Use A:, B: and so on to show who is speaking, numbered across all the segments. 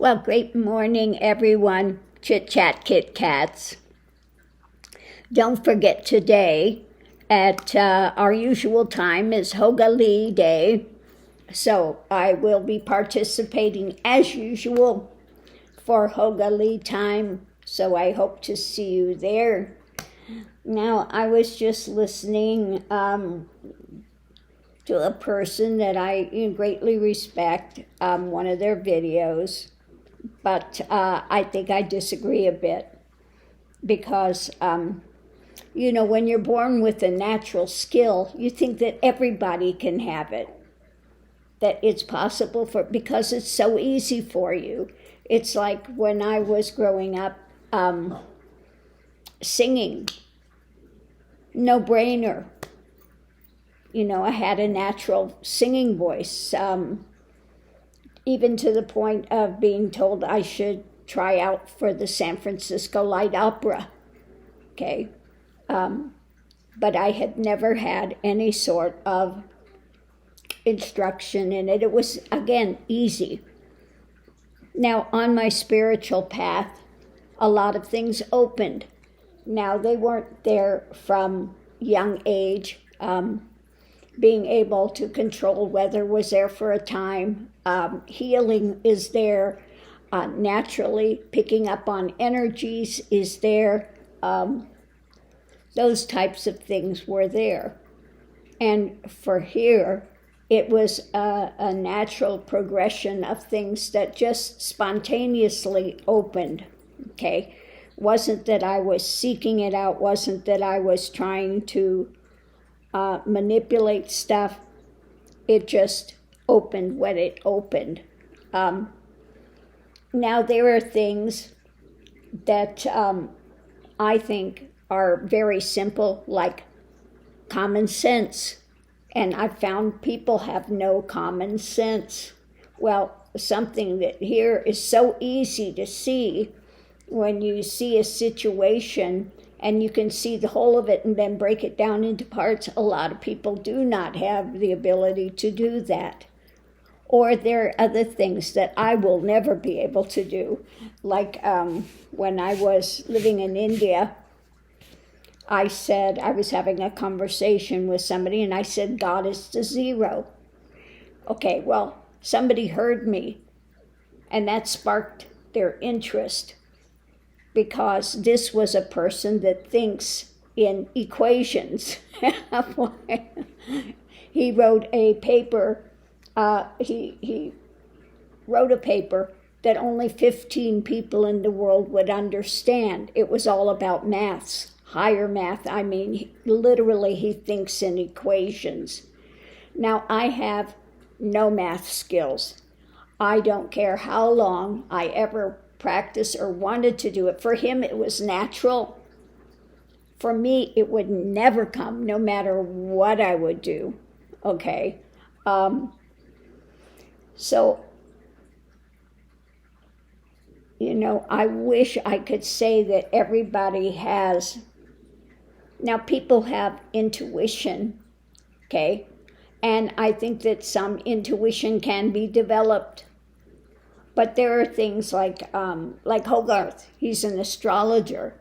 A: Well, great morning, everyone. Chit Chat Kit Kats. Don't forget today at our usual time is Hogali Day. So I will be participating as usual for Hogali time. So I hope to see you there. Now, I was just listening to a person that I greatly respect, one of their videos. But I think I disagree a bit because, when you're born with a natural skill, you think that everybody can have it, that it's possible because it's so easy for you. It's like when I was growing up, singing, no brainer. I had a natural singing voice. Even to the point of being told I should try out for the San Francisco Light Opera, okay? But I had never had any sort of instruction in it. It was, again, easy. Now, on my spiritual path, a lot of things opened. Now, they weren't there from young age. Being able to control weather was there for a time. Healing is there. Naturally, picking up on energies is there. Those types of things were there. And for here, it was a natural progression of things that just spontaneously opened, okay? Wasn't that I was seeking it out, wasn't that I was trying to manipulate stuff. It just opened when it opened. Now there are things that I think are very simple, like common sense. And I've found people have no common sense. Well, something that here is so easy to see when you see a situation and you can see the whole of it and then break it down into parts. A lot of people do not have the ability to do that. Or there are other things that I will never be able to do. Like when I was living in India, I said, I was having a conversation with somebody and I said, God is the zero. Okay, well, somebody heard me and that sparked their interest, because this was a person that thinks in equations. He wrote a paper, he wrote a paper that only 15 people in the world would understand. It was all about maths, higher math. I mean, literally he thinks in equations. Now, I have no math skills. I don't care how long I ever practice or wanted to do it. For him, it was natural. For me, it would never come, no matter what I would do. Okay. So, I wish I could say that everybody has. Now, people have intuition, okay? And I think that some intuition can be developed. But there are things like Hogarth, he's an astrologer.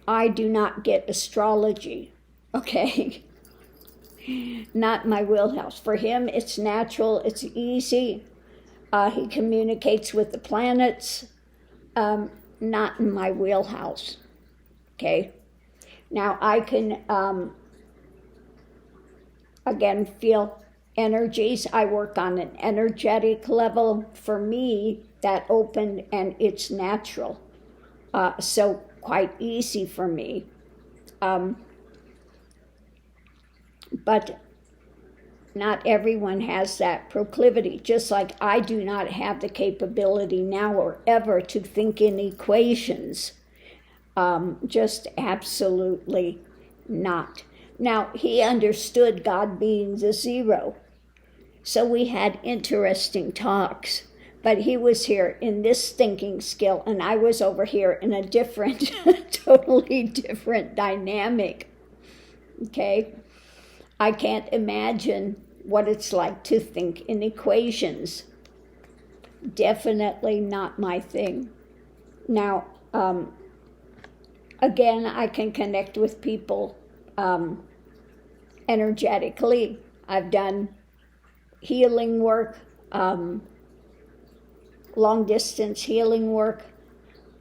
A: I do not get astrology, okay? Not my wheelhouse. For him, it's natural, it's easy. He communicates with the planets, not in my wheelhouse, okay? Now, I can, again, feel energies. I work on an energetic level. For me, that opened and it's natural. So quite easy for me. But not everyone has that proclivity. Just like I do not have the capability now or ever to think in equations. Just absolutely not. Now, he understood God being the zero. So we had interesting talks, but he was here in this thinking skill, and I was over here in a different, totally different dynamic, okay? I can't imagine what it's like to think in equations. definitely not my thing. Now, again, I can connect with people energetically. I've done healing work, long distance healing work,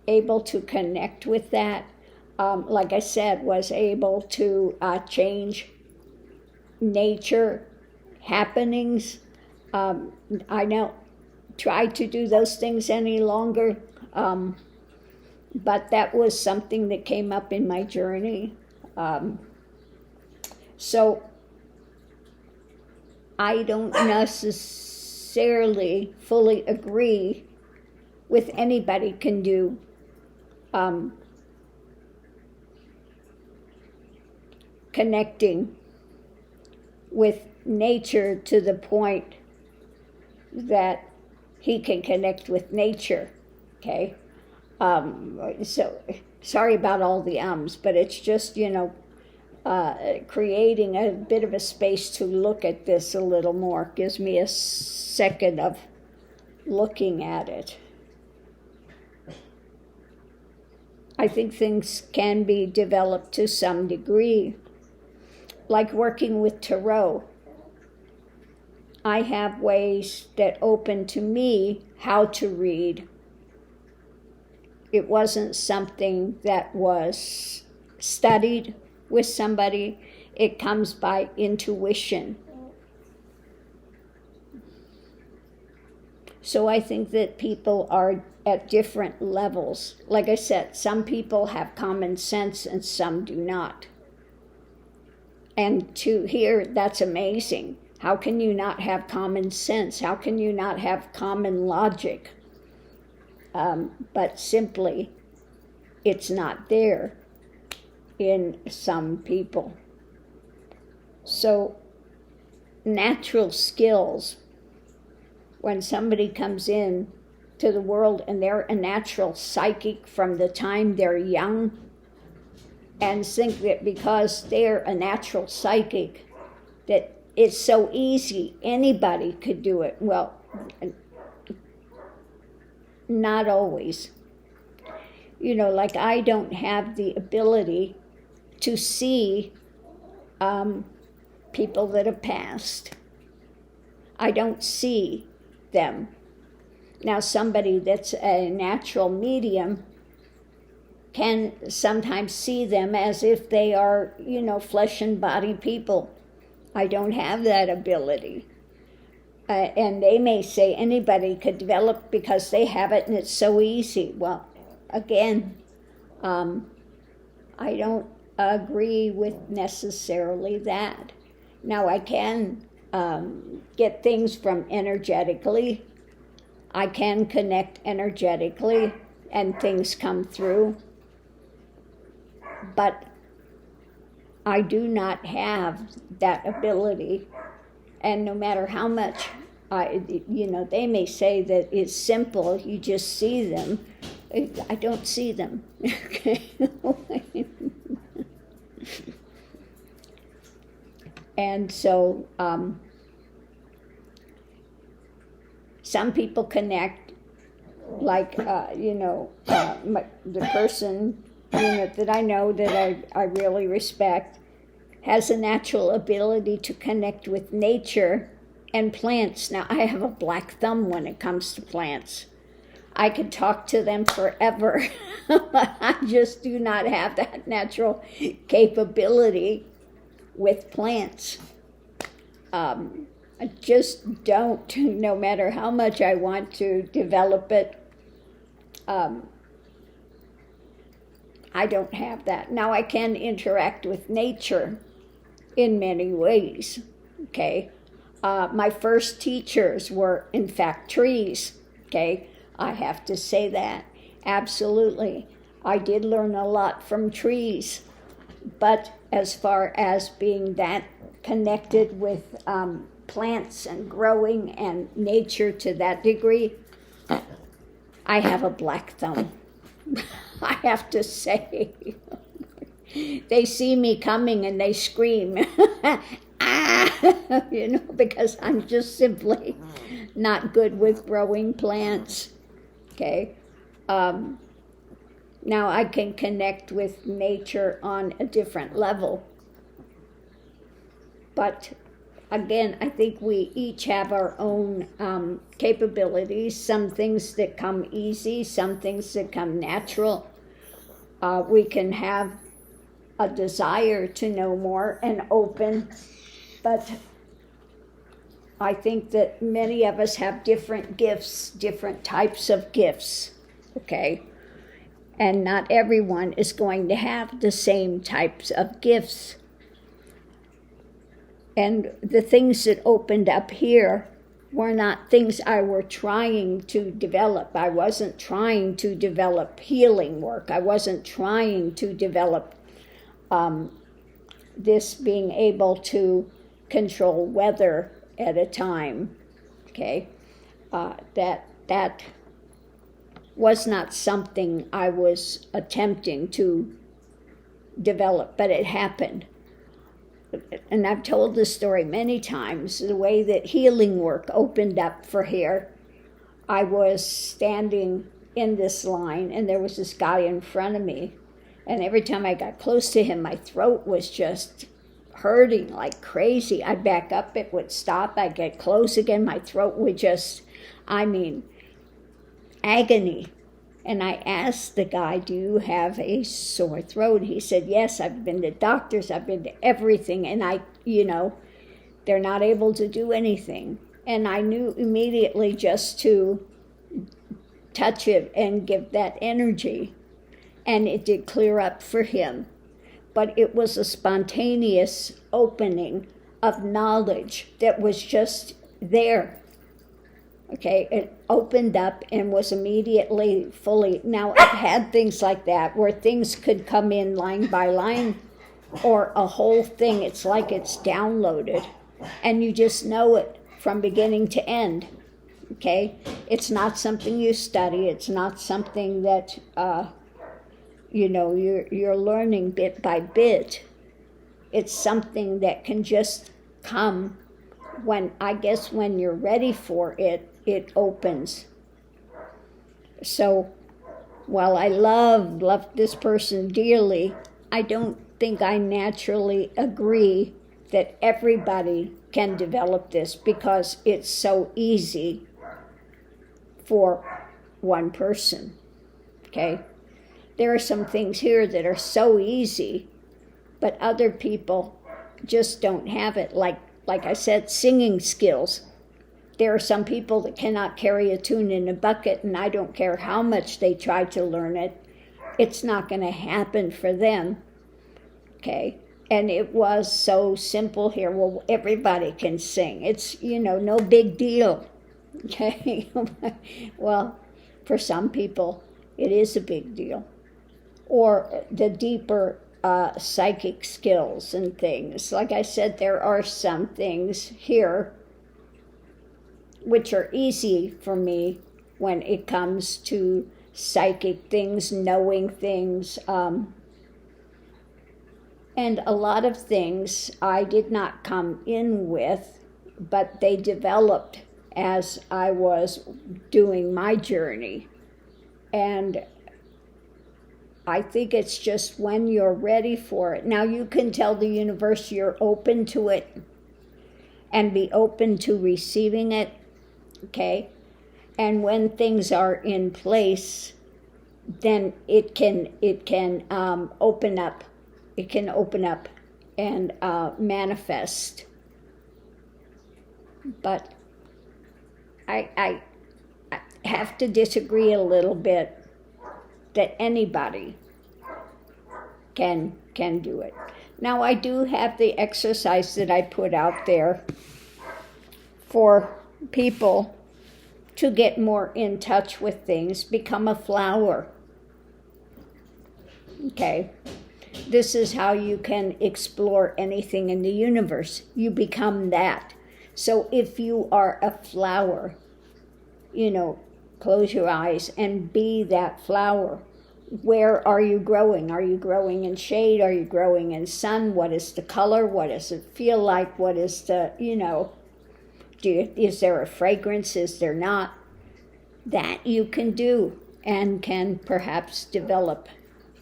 A: able to connect with that. Like I said, was able to change nature happenings. I don't try to do those things any longer, but that was something that came up in my journey. So I don't necessarily fully agree with anybody can do connecting with nature to the point that he can connect with nature, okay? So sorry about all the ums, but it's just, creating a bit of a space to look at this a little more. Gives me a second of looking at it. I think things can be developed to some degree, like working with tarot. I have ways that open to me how to read. It wasn't something that was studied with somebody. It comes by intuition. So I think that people are at different levels. Like I said, some people have common sense and some do not. And to hear, that's amazing. How can you not have common sense? How can you not have common logic? But simply, it's not there in some people. So, natural skills, when somebody comes in to the world and they're a natural psychic from the time they're young, and think that because they're a natural psychic, that it's so easy, anybody could do it. Well, not always. Like I don't have the ability to see people that have passed. I don't see them. Now, somebody that's a natural medium can sometimes see them as if they are, flesh and body people. I don't have that ability. And they may say anybody could develop because they have it and it's so easy. Well, again, I don't agree with necessarily that. Now, I can get things from energetically. I can connect energetically and things come through. But I do not have that ability. And no matter how much, they may say that it's simple, you just see them. I don't see them. And so some people connect, like, the person that I know that I really respect has a natural ability to connect with nature and plants. Now, I have a black thumb when it comes to plants. I could talk to them forever, but I just do not have that natural capability with plants. I just don't, no matter how much I want to develop it. I don't have that. Now I can interact with nature in many ways, okay? My first teachers were, in fact, trees, okay? I have to say that, absolutely. I did learn a lot from trees, but as far as being that connected with plants and growing and nature to that degree, I have a black thumb. I have to say. They see me coming and they scream, ah, because I'm just simply not good with growing plants. Okay. Now I can connect with nature on a different level. But again, I think we each have our own capabilities, some things that come easy, some things that come natural. We can have a desire to know more and open, but I think that many of us have different gifts, different types of gifts, okay? And not everyone is going to have the same types of gifts. And the things that opened up here were not things I were trying to develop. I wasn't trying to develop healing work. I wasn't trying to develop this being able to control weather at a time. Okay, that was not something I was attempting to develop, but it happened. And I've told this story many times, the way that healing work opened up for here. I was standing in this line, and there was this guy in front of me, and every time I got close to him, my throat was just hurting like crazy. I'd back up, it would stop, I'd get close again, my throat would just, agony. And I asked the guy, do you have a sore throat? He said, yes, I've been to doctors, I've been to everything, and they're not able to do anything. And I knew immediately just to touch it and give that energy. And it did clear up for him. But it was a spontaneous opening of knowledge that was just there. Okay, it opened up and was immediately fully. Now, I've had things like that where things could come in line by line or a whole thing. It's like it's downloaded and you just know it from beginning to end. Okay, it's not something you study. It's not something that you're learning bit by bit. It's something that can just come when you're ready for it, it opens. So while I love this person dearly, I don't think I naturally agree that everybody can develop this because it's so easy for one person. Okay? There are some things here that are so easy, but other people just don't have it. Like I said, singing skills. There are some people that cannot carry a tune in a bucket, and I don't care how much they try to learn it. It's not going to happen for them. Okay? And it was so simple here. Well, everybody can sing. It's, no big deal. Okay? Well, for some people, it is a big deal. Or the deeper psychic skills and things. Like I said, there are some things here which are easy for me when it comes to psychic things, knowing things. And a lot of things I did not come in with, but they developed as I was doing my journey. And I think it's just when you're ready for it. Now you can tell the universe you're open to it and be open to receiving it, okay? And when things are in place, then it can open up. It can open up and manifest. But I have to disagree a little bit that anybody can do it. Now, I do have the exercise that I put out there for people to get more in touch with things, become a flower. Okay? This is how you can explore anything in the universe. You become that. So if you are a flower, close your eyes and be that flower. Where are you growing? Are you growing in shade? Are you growing in sun? What is the color? What does it feel like? What is the, Is there a fragrance? Is there not? That you can do, and can perhaps develop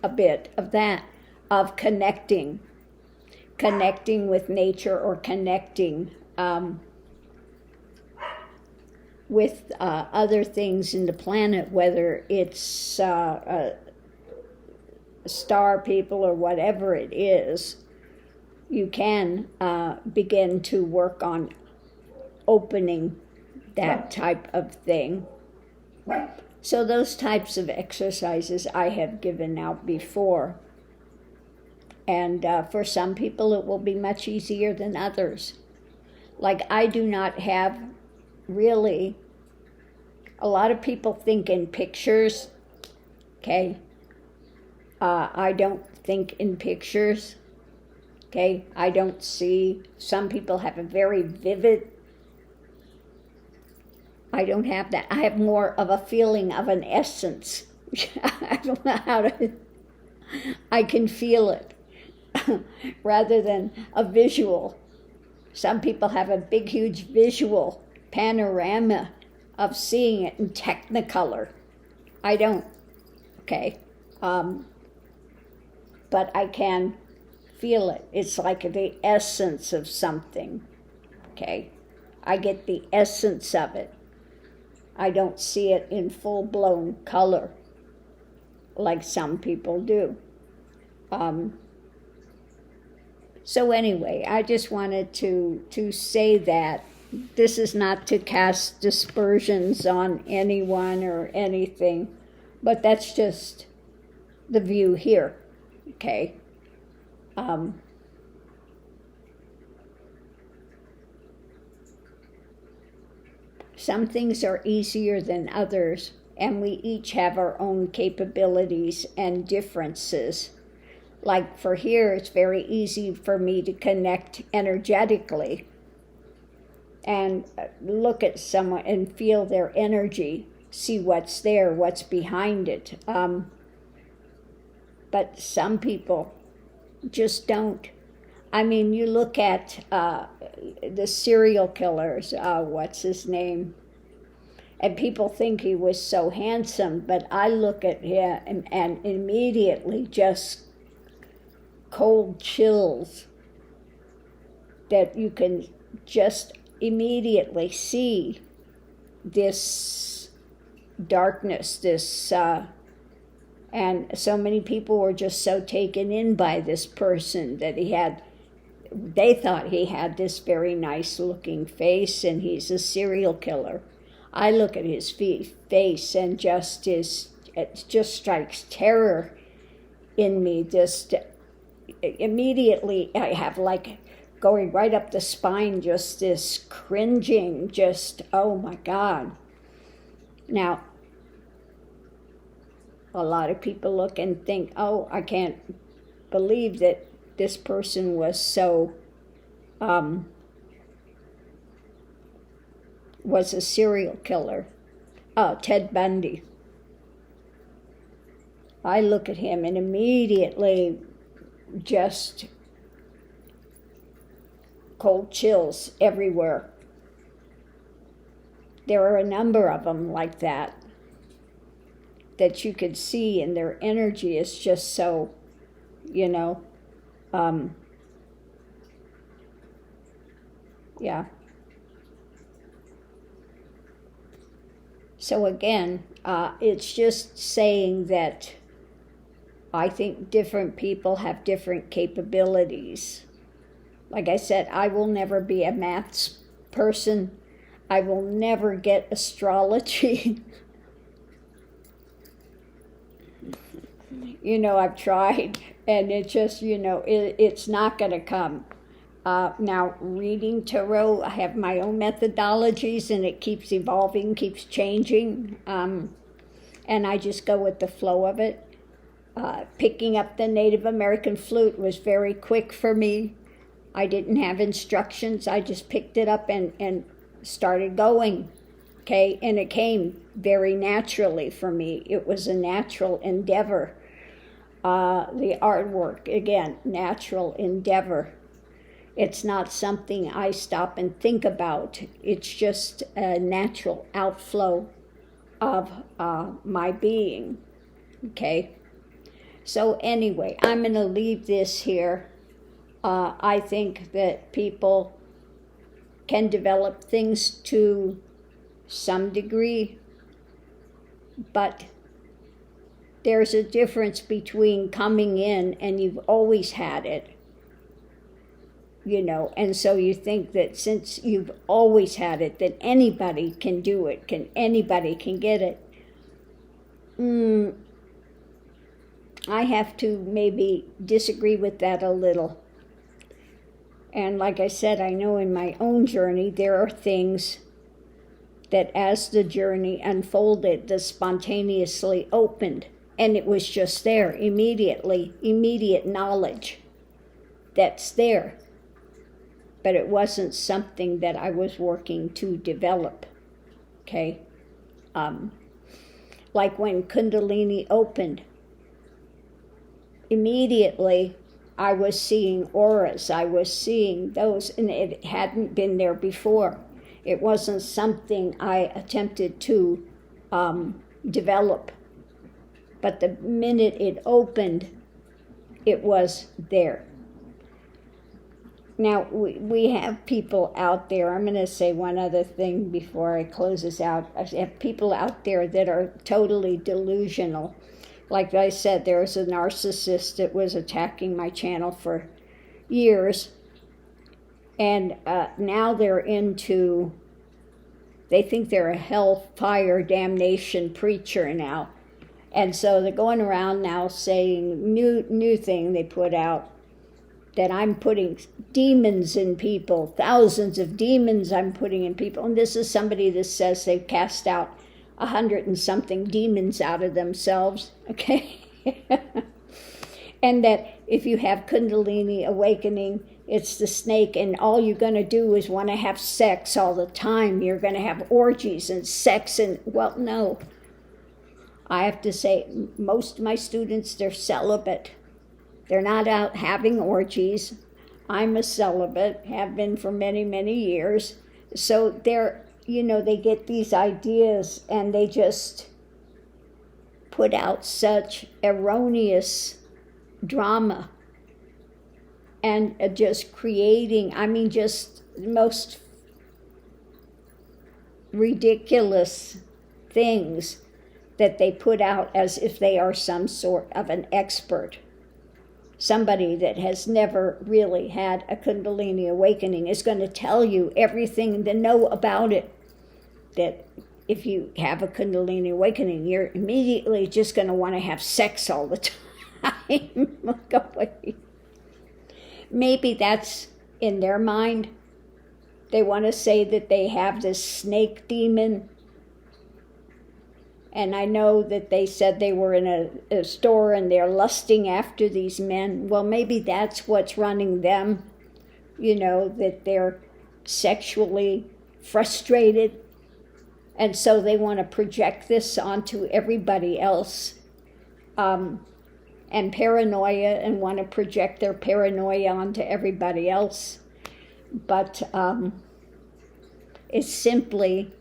A: a bit of that, of connecting with nature, or connecting with other things in the planet, whether it's star people or whatever it is. You can begin to work on opening that type of thing. So those types of exercises I have given out before. And for some people it will be much easier than others. Like, I do not have really, a lot of people think in pictures, okay? I don't think in pictures, okay? I don't see, some people have a very vivid, I don't have that. I have more of a feeling of an essence. I don't know how to, I can feel it rather than a visual. Some people have a big, huge visual panorama of seeing it in technicolor. I don't, okay? But I can feel it. It's like the essence of something, okay? I get the essence of it. I don't see it in full-blown color like some people do. So anyway, I just wanted to say that this is not to cast dispersions on anyone or anything, but that's just the view here, okay? Some things are easier than others, and we each have our own capabilities and differences. Like for here, it's very easy for me to connect energetically and look at someone and feel their energy, see what's there, what's behind it. But some people just don't. I mean, you look at the serial killers, what's his name? And people think he was so handsome, but I look at him and immediately just cold chills that you can just immediately see this darkness, this, and so many people were just so taken in by this person that they thought he had this very nice looking face and he's a serial killer. I look at his face and it just strikes terror in me. Just immediately I have like going right up the spine, just this cringing, just, oh my God. Now, a lot of people look and think, oh, I can't believe that this person was so, was a serial killer. Oh, Ted Bundy. I look at him and immediately just cold chills everywhere. There are a number of them like that you could see, and their energy is just so, yeah. So again, it's just saying that I think different people have different capabilities. Like I said, I will never be a maths person. I will never get astrology. I've tried, and it just, it's not going to come. Now, reading tarot, I have my own methodologies, and it keeps evolving, keeps changing, and I just go with the flow of it. Picking up the Native American flute was very quick for me. I didn't have instructions. I just picked it up and started going, okay? And it came very naturally for me. It was a natural endeavor. The artwork, again, natural endeavor. It's not something I stop and think about. It's just a natural outflow of my being. Okay? So anyway, I'm going to leave this here. I think that people can develop things to some degree, but there's a difference between coming in and you've always had it, and so you think that since you've always had it, that anybody can do it, anybody can get it. I have to maybe disagree with that a little. And like I said, I know in my own journey, there are things that as the journey unfolded, that spontaneously opened. And it was just there immediately, immediate knowledge that's there. But it wasn't something that I was working to develop, okay? Like when Kundalini opened, immediately I was seeing auras, I was seeing those, and it hadn't been there before. It wasn't something I attempted to develop. But the minute it opened, it was there. Now, we have people out there, I'm going to say one other thing before I close this out. I have people out there that are totally delusional. Like I said, there's a narcissist that was attacking my channel for years. And now they think they're a hellfire damnation preacher now. And so they're going around now saying, new thing they put out, that I'm putting demons in people, thousands of demons I'm putting in people. And this is somebody that says they've cast out 100 and something demons out of themselves, okay? And that if you have Kundalini awakening, it's the snake, and all you're going to do is want to have sex all the time. You're going to have orgies and sex, and, well, no. I have to say, most of my students, they're celibate. They're not out having orgies. I'm a celibate, have been for many, many years. So they're, they get these ideas and they just put out such erroneous drama and just creating, just the most ridiculous things that they put out as if they are some sort of an expert. Somebody that has never really had a Kundalini awakening is going to tell you everything to know about it. That if you have a Kundalini awakening, you're immediately just going to want to have sex all the time. Maybe that's in their mind. They want to say that they have this snake demon. And I know that they said they were in a store and they're lusting after these men. Well, maybe that's what's running them, that they're sexually frustrated. And so they want to project this onto everybody else. And paranoia, and want to project their paranoia onto everybody else. But it simply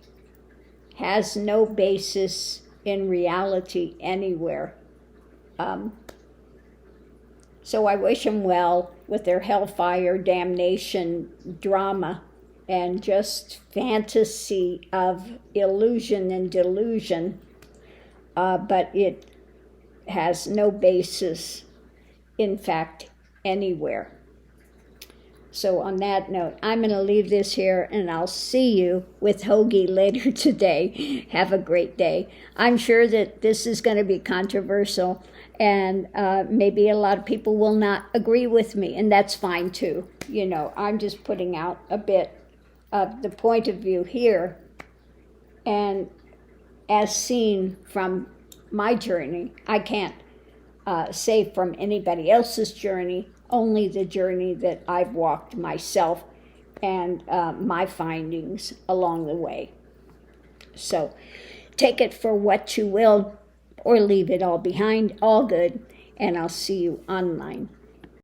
A: has no basis in reality anywhere. So I wish them well with their hellfire damnation drama and just fantasy of illusion and delusion, but it has no basis, in fact, anywhere. So on that note, I'm going to leave this here, and I'll see you with Hoagie later today. Have a great day. I'm sure that this is going to be controversial, and maybe a lot of people will not agree with me, and that's fine too. I'm just putting out a bit of the point of view here, and as seen from my journey, I can't say from anybody else's journey, only the journey that I've walked myself and my findings along the way. So take it for what you will, or leave it all behind, all good, and I'll see you online.